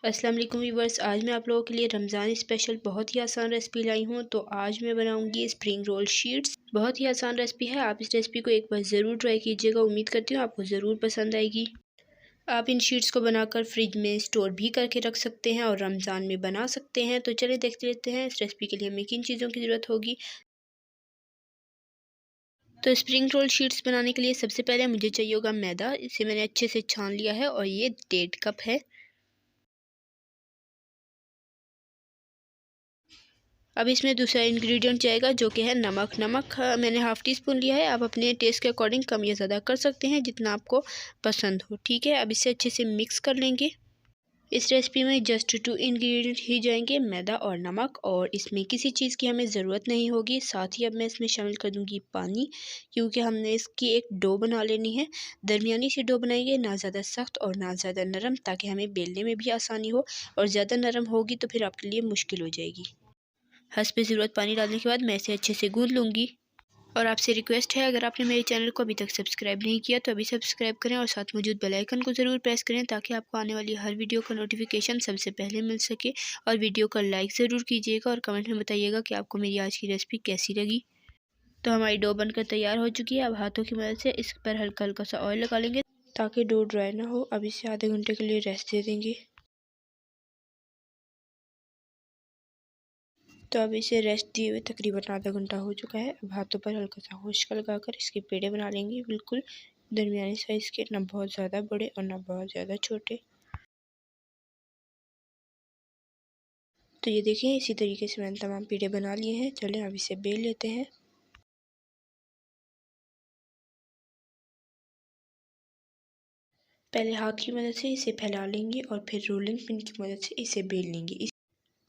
अस्सलाम वालेकुम व्यूवर्स, आज मैं आप लोगों के लिए रमज़ान स्पेशल बहुत ही आसान रेसिपी लाई हूँ। तो आज मैं बनाऊँगी स्प्रिंग रोल शीट्स। बहुत ही आसान रेसिपी है, आप इस रेसिपी को एक बार ज़रूर ट्राई कीजिएगा। उम्मीद करती हूँ आपको ज़रूर पसंद आएगी। आप इन शीट्स को बनाकर फ्रिज में स्टोर भी करके रख सकते हैं और रमज़ान में बना सकते हैं। तो चलिए देखते लेते हैं इस रेसिपी के लिए हमें किन चीज़ों की ज़रूरत होगी। तो स्प्रिंग रोल शीट्स बनाने के लिए सबसे पहले मुझे चाहिए होगा मैदा। इसे मैंने अच्छे से छान लिया है और ये 1.5 कप है। अब इसमें दूसरा इंग्रेडिएंट जाएगा जो कि है नमक। नमक मैंने हाफ़ टी स्पून लिया है। आप अपने टेस्ट के अकॉर्डिंग कम या ज़्यादा कर सकते हैं जितना आपको पसंद हो, ठीक है। अब इसे अच्छे से मिक्स कर लेंगे। इस रेसिपी में जस्ट 2 इंग्रेडिएंट ही जाएंगे, मैदा और नमक, और इसमें किसी चीज़ की हमें ज़रूरत नहीं होगी। साथ ही अब मैं इसमें शामिल कर दूंगी पानी, क्योंकि हमने इसकी एक डो बना लेनी है। दरमियानी सी डो बनाएंगे, ना ज़्यादा सख्त और ना ज़्यादा नरम, ताकि हमें बेलने में भी आसानी हो। और ज़्यादा नरम होगी तो फिर आपके लिए मुश्किल हो जाएगी। हस्बे ज़रूरत पानी डालने के बाद मैं इसे अच्छे से गूंद लूँगी। और आपसे रिक्वेस्ट है, अगर आपने मेरे चैनल को अभी तक सब्सक्राइब नहीं किया तो अभी सब्सक्राइब करें और साथ मौजूद बेल आइकन को ज़रूर प्रेस करें, ताकि आपको आने वाली हर वीडियो का नोटिफिकेशन सबसे पहले मिल सके। और वीडियो का लाइक ज़रूर कीजिएगा और कमेंट में बताइएगा कि आपको मेरी आज की रेसिपी कैसी लगी। तो हमारी डो बनकर तैयार हो चुकी है। अब हाथों की मदद से इस पर हल्का हल्का सा ऑयल लगा लेंगे ताकि डो ड्राई ना हो। अब इसे आधे घंटे के लिए रेस्ट दे देंगे। तो अब इसे रेस्ट दिए हुए तकरीबन आधा घंटा हो चुका है। अब हाथों पर हल्का सा खुश्क लगाकर इसके पेड़े बना लेंगे, बिल्कुल दरमियानी साइज़ के, ना बहुत ज़्यादा बड़े और ना बहुत ज़्यादा छोटे। तो ये देखिए, इसी तरीके से मैंने तमाम पेड़े बना लिए हैं। चलें अब इसे बेल लेते हैं। पहले हाथ की मदद से इसे फैला लेंगे और फिर रोलिंग पिन की मदद से इसे बेल लेंगे।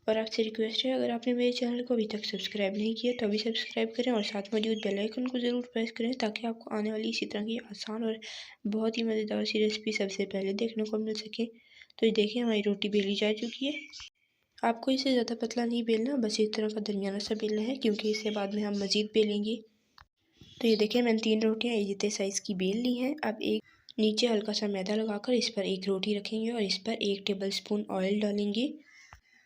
और आपसे रिक्वेस्ट है, अगर आपने मेरे चैनल को अभी तक सब्सक्राइब नहीं किया तो अभी सब्सक्राइब करें और साथ मौजूद बेल आइकन को ज़रूर प्रेस करें, ताकि आपको आने वाली इसी तरह की आसान और बहुत ही मज़ेदार सी रेसिपी सबसे पहले देखने को मिल सके। तो ये देखिए, हमारी रोटी बेली जा चुकी है। आपको इसे ज़्यादा पतला नहीं बेलना, बस इस तरह का दरमियाना सा बेलना है, क्योंकि इसे बाद में हम मज़ीद बेलेंगे। तो ये देखिए, मैंने 3 रोटियाँ इतने साइज़ की बेल ली हैं। अब एक नीचे हल्का सा मैदा लगाकर इस पर एक रोटी रखेंगे और इस पर 1 टेबल स्पून ऑयल डालेंगे।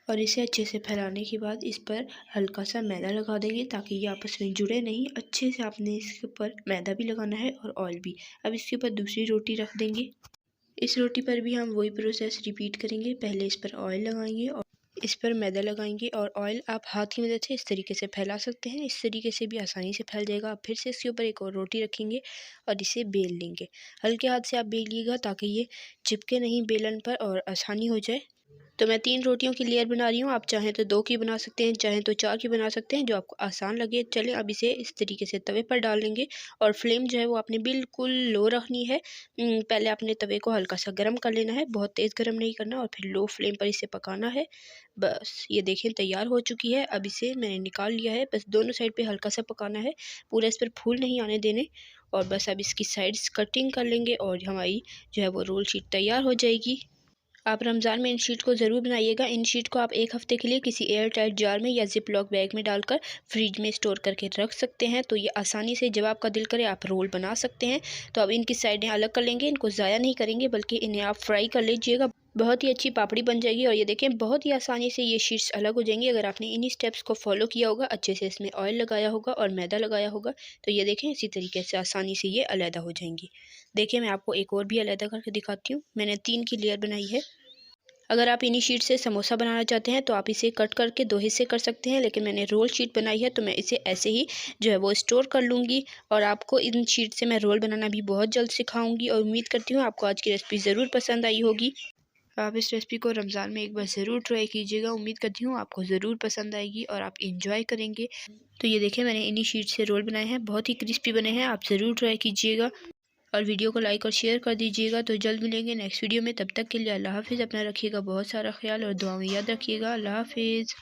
और इसे अच्छे से फैलाने के बाद इस पर हल्का सा मैदा लगा देंगे, ताकि ये आपस में जुड़े नहीं। अच्छे से आपने इसके ऊपर मैदा भी लगाना है और ऑयल भी। अब इसके ऊपर दूसरी रोटी रख देंगे। इस रोटी पर भी हम वही प्रोसेस रिपीट करेंगे। पहले इस पर ऑयल लगाएंगे और इस पर मैदा लगाएंगे, और ऑयल आप हाथ की मदद से इस तरीके से फैला सकते हैं। इस तरीके से भी आसानी से फैल जाएगा। अब फिर से इसके ऊपर एक और रोटी रखेंगे और इसे बेल लेंगे। हल्के हाथ से आप बेलिएगा, ताकि ये चिपके नहीं बेलन पर और आसानी हो जाए। तो मैं 3 रोटियों की लेयर बना रही हूँ। आप चाहें तो 2 की बना सकते हैं, चाहें तो 4 की बना सकते हैं, जो आपको आसान लगे। चलें अब इसे इस तरीके से तवे पर डाल लेंगे। और फ्लेम जो है वो आपने बिल्कुल लो रखनी है। पहले आपने तवे को हल्का सा गर्म कर लेना है, बहुत तेज़ गर्म नहीं करना, और फिर लो फ्लेम पर इसे पकाना है। बस ये देखें, तैयार हो चुकी है। अब इसे मैंने निकाल लिया है। बस दोनों साइड पे हल्का सा पकाना है, पूरा इस पर फूल नहीं आने देने। और बस अब इसकी साइड्स कटिंग कर लेंगे और हमारी जो है वो रोल शीट तैयार हो जाएगी। आप रमज़ान में इन शीट को ज़रूर बनाइएगा। इन शीट को आप 1 हफ़्ते के लिए किसी एयर टाइट जार में या ज़िप लॉक बैग में डालकर फ्रिज में स्टोर करके रख सकते हैं। तो ये आसानी से जब आपका दिल करे आप रोल बना सकते हैं। तो अब इनकी साइडें अलग कर लेंगे। इनको ज़ाया नहीं करेंगे, बल्कि इन्हें आप फ्राई कर लीजिएगा। बहुत ही अच्छी पापड़ी बन जाएगी। और ये देखें, बहुत ही आसानी से ये शीट्स अलग हो जाएंगी, अगर आपने इन्हीं स्टेप्स को फॉलो किया होगा, अच्छे से इसमें ऑयल लगाया होगा और मैदा लगाया होगा। तो ये देखें, इसी तरीके से आसानी से ये अलहदा हो जाएंगी। देखिए, मैं आपको एक और भी अलहदा करके दिखाती हूँ। मैंने 3 की लेयर बनाई है। अगर आप इन्हीं शीट से समोसा बनाना चाहते हैं तो आप इसे कट करके 2 हिस्से कर सकते हैं, लेकिन मैंने रोल शीट बनाई है तो मैं इसे ऐसे ही जो है वो स्टोर कर लूँगी। और आपको इन शीट से मैं रोल बनाना भी बहुत जल्द सिखाऊंगी। और उम्मीद करती हूँ आपको आज की रेसिपी ज़रूर पसंद आई होगी। आप इस रेसिपी को रमज़ान में एक बार ज़रूर ट्राई कीजिएगा। उम्मीद करती हूँ आपको ज़रूर पसंद आएगी और आप इंजॉय करेंगे। तो ये देखें, मैंने इन्हीं शीट से रोल बनाए हैं, बहुत ही क्रिस्पी बने हैं। आप ज़रूर ट्राई कीजिएगा और वीडियो को लाइक और शेयर कर दीजिएगा। तो जल्द मिलेंगे नेक्स्ट वीडियो में। तब तक के लिए अल्लाह हाफ़िज़। अपना रखिएगा बहुत सारा ख्याल और दुआ में याद रखिएगा। अल्लाह हाफ़िज़।